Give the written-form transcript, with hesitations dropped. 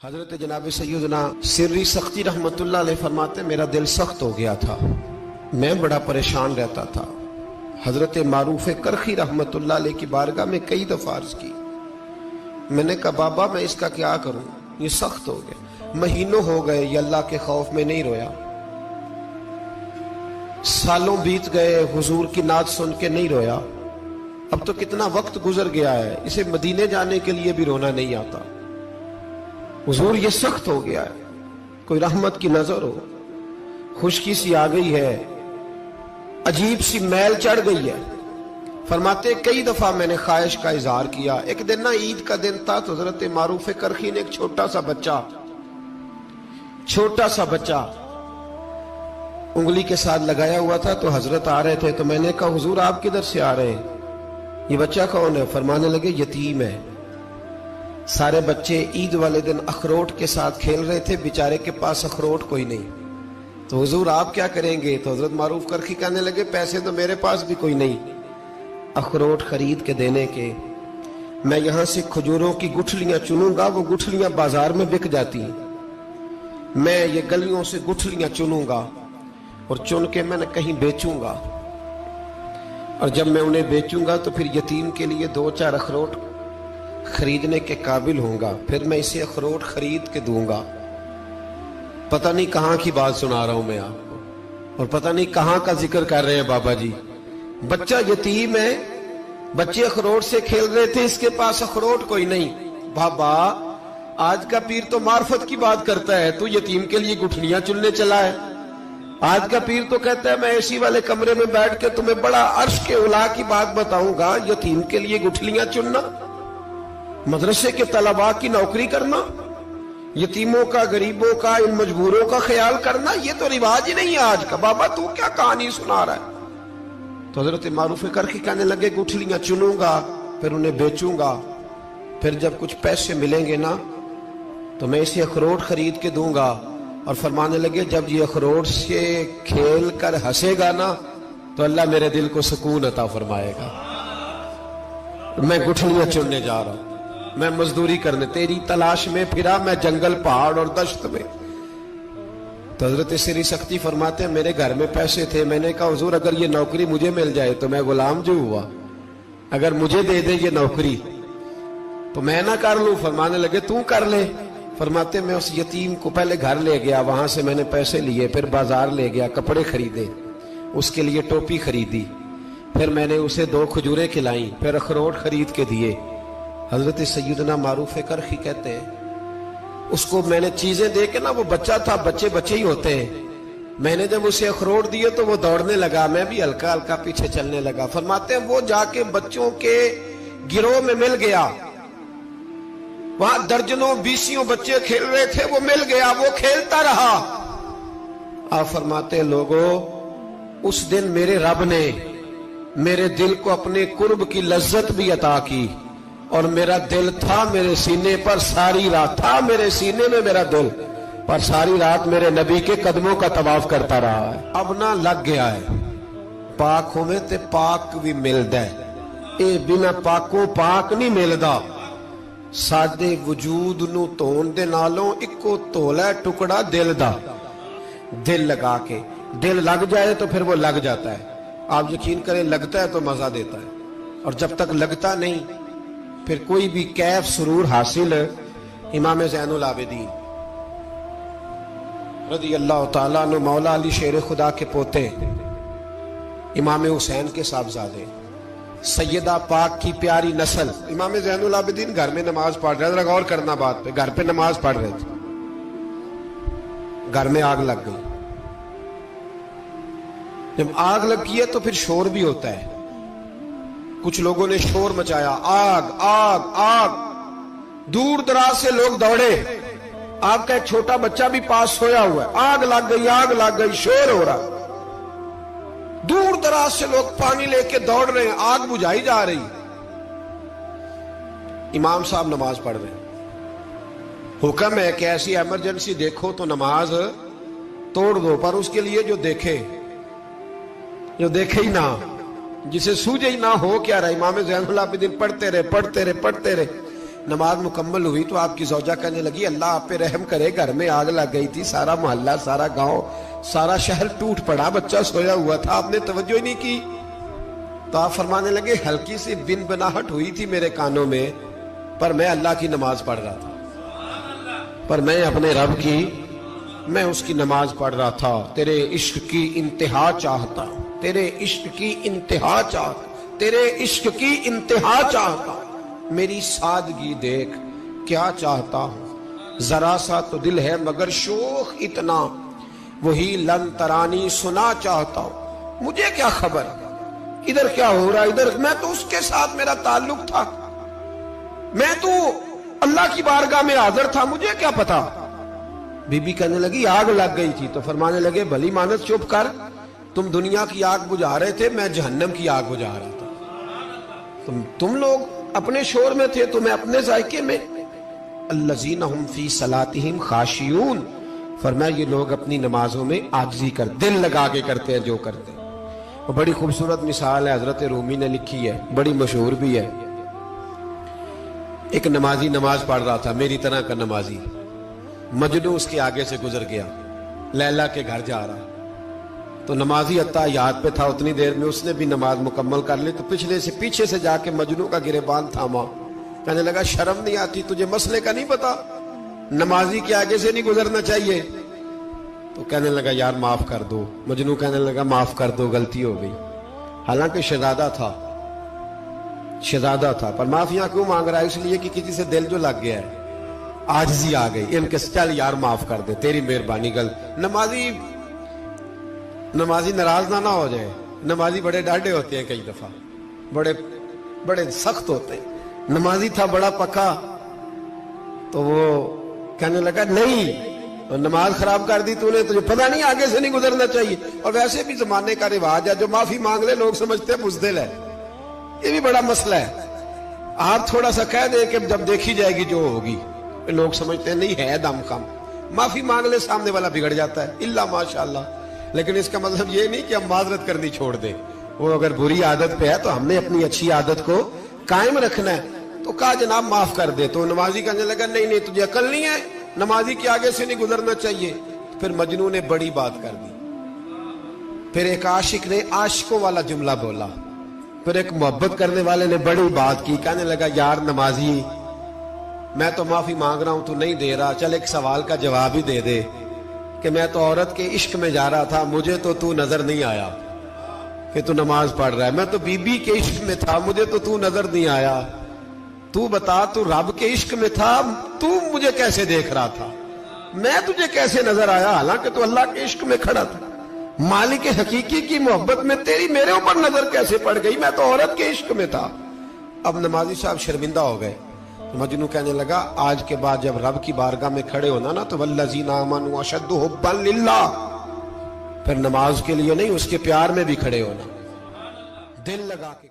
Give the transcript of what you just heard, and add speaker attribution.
Speaker 1: حضرت جناب سیدنا سری سختی رحمتullah علیہ فرماتے میرا دل سخت ہو گیا تھا، میں بڑا پریشان رہتا تھا۔ حضرت معروف کرخی رحمتullah علیہ کی بارگاہ میں کئی دفعہ عرض کی، میں نے کہا بابا میں اس کا کیا کروں، یہ سخت ہو گیا، مہینوں ہو گئے یہ اللہ کے خوف میں نہیں رویا، سالوں بیت گئے حضور کی نعت سن کے نہیں رویا، اب تو کتنا وقت گزر گیا ہے، اسے مدینے جانے کے لیے بھی رونا نہیں آتا، حضور یہ سخت ہو گیا ہے، کوئی رحمت کی نظر ہو، خشکی سی آ گئی ہے، عجیب سی میل چڑھ گئی ہے۔ فرماتے کئی دفعہ میں نے خواہش کا اظہار کیا۔ ایک دن عید کا دن تھا تو حضرت معروف کرخی نے ایک چھوٹا سا بچہ انگلی کے ساتھ لگایا ہوا تھا، تو حضرت آ رہے تھے تو میں نے کہا حضور آپ کدھر سے آ رہے ہیں، یہ بچہ کون ہے؟ فرمانے لگے یتیم ہے۔ سارے بچے عید والے دن اخروٹ کے ساتھ کھیل رہے تھے، بیچارے کے پاس اخروٹ کوئی نہیں، تو حضور آپ کیا کریں گے؟ تو حضرت معروف کرخی کہنے لگے پیسے تو میرے پاس بھی کوئی نہیں اخروٹ خرید کے دینے کے، میں یہاں سے کھجوروں کی گٹھلیاں چنوں گا، وہ گٹھلیاں بازار میں بک جاتی ہیں، میں یہ گلیوں سے گٹھلیاں چنوں گا اور چن کے میں نے کہیں بیچوں گا، اور جب میں انہیں بیچوں گا تو پھر یتیم کے لیے 2-4 اخروٹ خریدنے کے قابل ہوں گا، پھر میں اسے اخروٹ خرید کے دوں گا۔ پتہ نہیں کہاں کی بات سنا رہا ہوں میں آپ کو، اور پتہ نہیں کہاں کا ذکر کر رہے ہیں بابا جی۔ بچہ یتیم ہے، بچے اخروٹ سے کھیل رہے تھے، اس کے پاس اخروٹ کوئی نہیں۔ بابا آج کا پیر تو معرفت کی بات کرتا ہے، تو یتیم کے لیے گٹھلیاں چننے چلا ہے۔ آج کا پیر تو کہتا ہے میں اے سی والے کمرے میں بیٹھ کے تمہیں بڑا عرش کے اعلیٰ کی بات بتاؤں گا، یتیم کے لیے گٹھلیاں چننا، مدرسے کے طلباء کی نوکری کرنا، یتیموں کا، غریبوں کا، ان مجبوروں کا خیال کرنا، یہ تو رواج ہی نہیں ہے آج کا۔ بابا تو کیا کہانی سنا رہا ہے؟ تو حضرت معروف کرخی کہنے لگے گٹھلیاں چنوں گا، پھر انہیں بیچوں گا، پھر جب کچھ پیسے ملیں گے نا تو میں اسے اخروٹ خرید کے دوں گا، اور فرمانے لگے جب یہ اخروٹ سے کھیل کر ہنسے گا نا تو اللہ میرے دل کو سکون عطا فرمائے گا۔ میں گٹھلیاں چننے جا رہا ہوں، میں مزدوری کرنے، تیری تلاش میں پھرا میں جنگل، پہاڑ اور دشت میں۔ تو حضرت سری سختی فرماتے ہیں میرے گھر میں پیسے تھے، میں نے کہا حضور اگر یہ نوکری مجھے مل جائے تو میں غلام جو ہوا، اگر مجھے دے دے یہ نوکری تو میں نہ کر لوں؟ فرمانے لگے تو کر لے۔ فرماتے میں اس یتیم کو پہلے گھر لے گیا، وہاں سے میں نے پیسے لیے، پھر بازار لے گیا، کپڑے خریدے، اس کے لیے ٹوپی خریدی، پھر میں نے اسے 2 کھجوریں کھلائیں، پھر اخروٹ خرید کے دیے۔ حضرت سیدنا معروف کرخی کہتے ہیں اس کو میں نے چیزیں دے کے نا، وہ بچہ تھا، بچے ہی ہوتے ہیں، میں نے جب اسے اخروٹ دیے تو وہ دوڑنے لگا، میں بھی ہلکا ہلکا پیچھے چلنے لگا۔ فرماتے ہیں وہ جا کے بچوں کے گروہ میں مل گیا، وہاں درجنوں 20 بچے کھیل رہے تھے، وہ مل گیا، وہ کھیلتا رہا۔ آپ فرماتے ہیں لوگوں اس دن میرے رب نے میرے دل کو اپنے قرب کی لذت بھی عطا کی، اور میرا دل تھا میرے سینے پر ساری رات، تھا میرے سینے میں میرا دل، پر ساری رات میرے نبی کے قدموں کا طواف کرتا رہا ہے۔ اب نہ لگ گیا ہے، پاک ہوئے تے پاک بھی ملدا ہے، اے بنا پاکوں پاک نہیں ملدا۔ سادے وجود نو تون دے نالوں اکو تولا ٹکڑا دل دا، دل لگا کے، دل لگ جائے تو پھر وہ لگ جاتا ہے۔ آپ یقین کریں لگتا ہے تو مزہ دیتا ہے، اور جب تک لگتا نہیں پھر کوئی بھی کیف سرور حاصل۔ امام زین العابدین رضی اللہ تعالیٰ عنہ مولا علی شیر خدا کے پوتے، امام حسین کے صاحبزادے، سیدہ پاک کی پیاری نسل، امام زین العابدین گھر میں نماز پڑھ رہے تھے، غور کرنا بات پہ، گھر پہ نماز پڑھ رہے تھے، گھر میں آگ لگ گئی۔ جب آگ لگی ہے تو پھر شور بھی ہوتا ہے، کچھ لوگوں نے شور مچایا، آگ آگ آگ، دور دراز سے لوگ دوڑے، آپ کا ایک چھوٹا بچہ بھی پاس سویا ہوا ہے، آگ لگ گئی، شور ہو رہا، دور دراز سے لوگ پانی لے کے دوڑ رہے ہیں، آگ بجھائی جا رہی، امام صاحب نماز پڑھ رہے ہیں، حکم ہے کہ ایسی ایمرجنسی دیکھو تو نماز توڑ دو، پر اس کے لیے جو دیکھے ہی نہ، جسے سوجے ہی نہ ہو کیا رہا۔ امام زین العابدین پڑھتے رہے، نماز مکمل ہوئی تو آپ کی زوجہ کہنے لگی اللہ آپ پہ رحم کرے، گھر میں آگ لگ گئی تھی، سارا محلہ، سارا گاؤں، سارا شہر ٹوٹ پڑا، بچہ سویا ہوا تھا، آپ نے توجہ ہی نہیں کی۔ تو آپ فرمانے لگے ہلکی سی بن بناہٹ ہوئی تھی میرے کانوں میں، پر میں اللہ کی نماز پڑھ رہا تھا، پر میں اپنے رب کی، میں اس کی نماز پڑھ رہا تھا، تیرے عشق کی انتہا چاہتا، تیرے عشق کی انتہا چاہتا، تیرے عشق کی انتہا چاہتا، میری سادگی دیکھ کیا چاہتا ہوں، ذرا سا تو دل ہے مگر شوخ اتنا، وہی لن ترانی سنا چاہتا ہوں، مجھے کیا خبر ادھر کیا ہو رہا، ادھر میں تو اس کے ساتھ میرا تعلق تھا، میں تو اللہ کی بارگاہ میں حاضر تھا، مجھے کیا پتا۔ بی بی کہنے لگی آگ لگ گئی تھی، تو فرمانے لگے بھلی مانت چپ کر، تم دنیا کی آگ بجھا رہے تھے، میں جہنم کی آگ بجھا رہا تھا، تم لوگ اپنے شور میں تھے تو میں اپنے ذائقے میں۔ الذین ہم فی صلاتہم خاشعون، فرمایا یہ لوگ اپنی نمازوں میں عاجزی کر، دل لگا کے کرتے ہیں جو کرتے ہیں۔ وہ بڑی خوبصورت مثال ہے، حضرت رومی نے لکھی ہے، بڑی مشہور بھی ہے۔ ایک نمازی نماز پڑھ رہا تھا، میری طرح کا نمازی، مجنو اس کے آگے سے گزر گیا، لیلا کے گھر جا رہا، تو نمازی اتحیات پہ تھا، اتنی دیر میں اس نے بھی نماز مکمل کر لی، تو پیچھے سے جا کے مجنو کا گریبان تھاما، کہنے لگا شرم نہیں آتی تجھے، مسئلے کا نہیں پتا، نمازی کے آگے سے نہیں گزرنا چاہیے؟ تو کہنے لگا یار معاف کر دو، مجنو کہنے لگا معاف کر دو، غلطی ہو گئی، حالانکہ شہزادہ تھا، پر معافیاں کیوں مانگ رہا ہے؟ اس لیے کہ کسی سے دل جو لگ گیا ہے، عاجزی آ گئی، ان کے چل یار معاف کر دے، تیری مہربانی، نمازی ناراض نہ ہو جائے، نمازی بڑے ڈاڈے ہوتے ہیں، کئی دفعہ بڑے سخت ہوتے ہیں، نمازی تھا بڑا پکا، تو وہ کہنے لگا نہیں، نماز خراب کر دی تو نے، تجھے پتہ نہیں آگے سے نہیں گزرنا چاہیے، اور ویسے بھی زمانے کا رواج ہے جو معافی مانگ لے لوگ سمجھتے ہیں بزدل ہے، یہ بھی بڑا مسئلہ ہے، آپ تھوڑا سا کہہ دیں کہ جب دیکھی جائے گی جو ہوگی، لوگ سمجھتے ہیں نہیں ہے دم کم، معافی مانگ لے سامنے والا بگڑ جاتا ہے، اللہ ماشاءاللہ، لیکن اس کا مطلب یہ نہیں کہ ہم معذرت کرنی چھوڑ دیں، وہ اگر بری عادت پہ ہے تو ہم نے اپنی اچھی عادت کو قائم رکھنا ہے، تو کہا جناب معاف کر دے، تو نمازی کہنے لگا نہیں تجھے عقل نہیں ہے، نمازی کے آگے سے نہیں گزرنا چاہیے، پھر مجنون نے بڑی بات کر دی، پھر ایک عاشق نے عاشقوں والا جملہ بولا، پھر ایک محبت کرنے والے نے بڑی بات کی، کہنے لگا یار نمازی میں تو معافی مانگ رہا ہوں تو نہیں دے رہا، چل ایک سوال کا جواب ہی دے دے کہ میں تو عورت کے عشق میں جا رہا تھا، مجھے تو نظر نہیں آیا کہ تو نماز پڑھ رہا ہے، میں تو بی بی کے عشق میں تھا، مجھے تو نظر نہیں آیا، تو بتا تو رب کے عشق میں تھا، تو مجھے کیسے دیکھ رہا تھا، میں تجھے کیسے نظر آیا، حالانکہ تو اللہ کے عشق میں کھڑا تھا، مالک حقیقی کی محبت میں تیری میرے اوپر نظر کیسے پڑ گئی، میں تو عورت کے عشق میں تھا۔ اب نمازی صاحب شرمندہ ہو گئے، مجنو کہنے لگا آج کے بعد جب رب کی بارگاہ میں کھڑے ہونا نا تو والذین آمنوا اشد حبا للہ، پھر نماز کے لیے نہیں، اس کے پیار میں بھی کھڑے ہونا، دل لگا کے